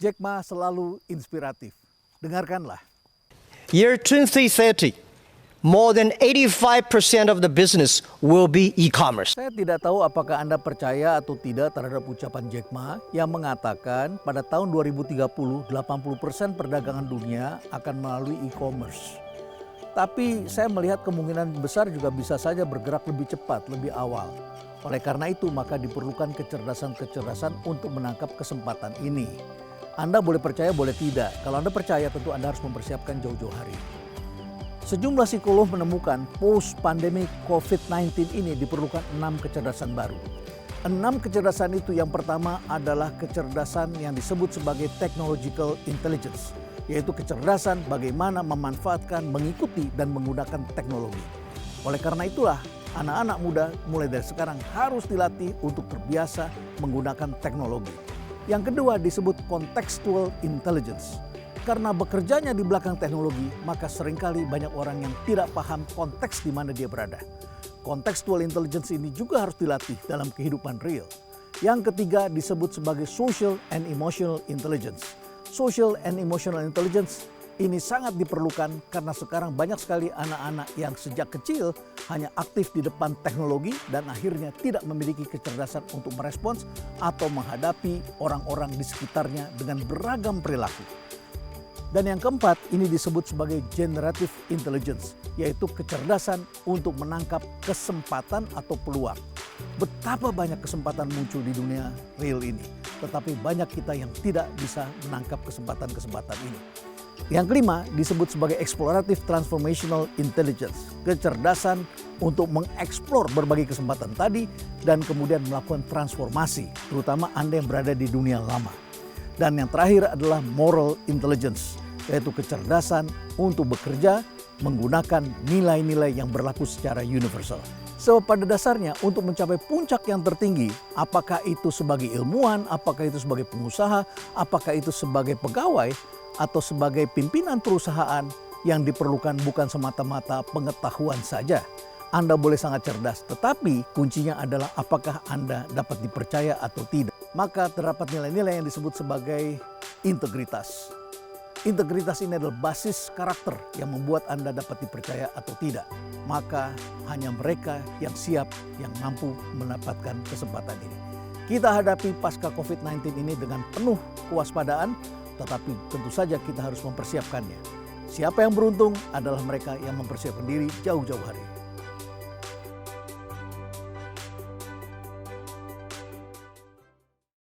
Jack Ma selalu inspiratif. Dengarkanlah. Year 2030, more than 85% of the business will be e-commerce. Saya tidak tahu apakah Anda percaya atau tidak terhadap ucapan Jack Ma yang mengatakan pada tahun 2030, 80% perdagangan dunia akan melalui e-commerce. Tapi saya melihat kemungkinan besar juga bisa saja bergerak lebih cepat, lebih awal. Oleh karena itu maka diperlukan kecerdasan-kecerdasan untuk menangkap kesempatan ini. Anda boleh percaya, boleh tidak. Kalau Anda percaya tentu Anda harus mempersiapkan jauh-jauh hari. Sejumlah psikolog menemukan post-pandemic COVID-19 ini diperlukan 6 kecerdasan baru. 6 kecerdasan itu yang pertama adalah kecerdasan yang disebut sebagai technological intelligence. Yaitu kecerdasan bagaimana memanfaatkan, mengikuti, dan menggunakan teknologi. Oleh karena itulah anak-anak muda mulai dari sekarang harus dilatih untuk terbiasa menggunakan teknologi. Yang kedua disebut contextual intelligence. Karena bekerjanya di belakang teknologi, maka seringkali banyak orang yang tidak paham konteks di mana dia berada. Contextual intelligence ini juga harus dilatih dalam kehidupan real. Yang ketiga disebut sebagai social and emotional intelligence. Social and emotional intelligence ini sangat diperlukan karena sekarang banyak sekali anak-anak yang sejak kecil hanya aktif di depan teknologi dan akhirnya tidak memiliki kecerdasan untuk merespons atau menghadapi orang-orang di sekitarnya dengan beragam perilaku. Dan yang keempat ini disebut sebagai generative intelligence, yaitu kecerdasan untuk menangkap kesempatan atau peluang. Betapa banyak kesempatan muncul di dunia real ini, tetapi banyak kita yang tidak bisa menangkap kesempatan-kesempatan ini. Yang kelima disebut sebagai explorative transformational intelligence, kecerdasan untuk mengeksplor berbagai kesempatan tadi dan kemudian melakukan transformasi, terutama Anda yang berada di dunia lama. Dan yang terakhir adalah moral intelligence, yaitu kecerdasan untuk bekerja menggunakan nilai-nilai yang berlaku secara universal. Sebab pada dasarnya untuk mencapai puncak yang tertinggi, apakah itu sebagai ilmuwan, apakah itu sebagai pengusaha, apakah itu sebagai pegawai, atau sebagai pimpinan perusahaan, yang diperlukan bukan semata-mata pengetahuan saja. Anda boleh sangat cerdas, tetapi kuncinya adalah apakah Anda dapat dipercaya atau tidak. Maka terdapat nilai-nilai yang disebut sebagai integritas. Integritas ini adalah basis karakter yang membuat Anda dapat dipercaya atau tidak. Maka hanya mereka yang siap yang mampu mendapatkan kesempatan ini. Kita hadapi pasca COVID-19 ini dengan penuh kewaspadaan, tetapi tentu saja kita harus mempersiapkannya. Siapa yang beruntung adalah mereka yang mempersiapkan diri jauh-jauh hari.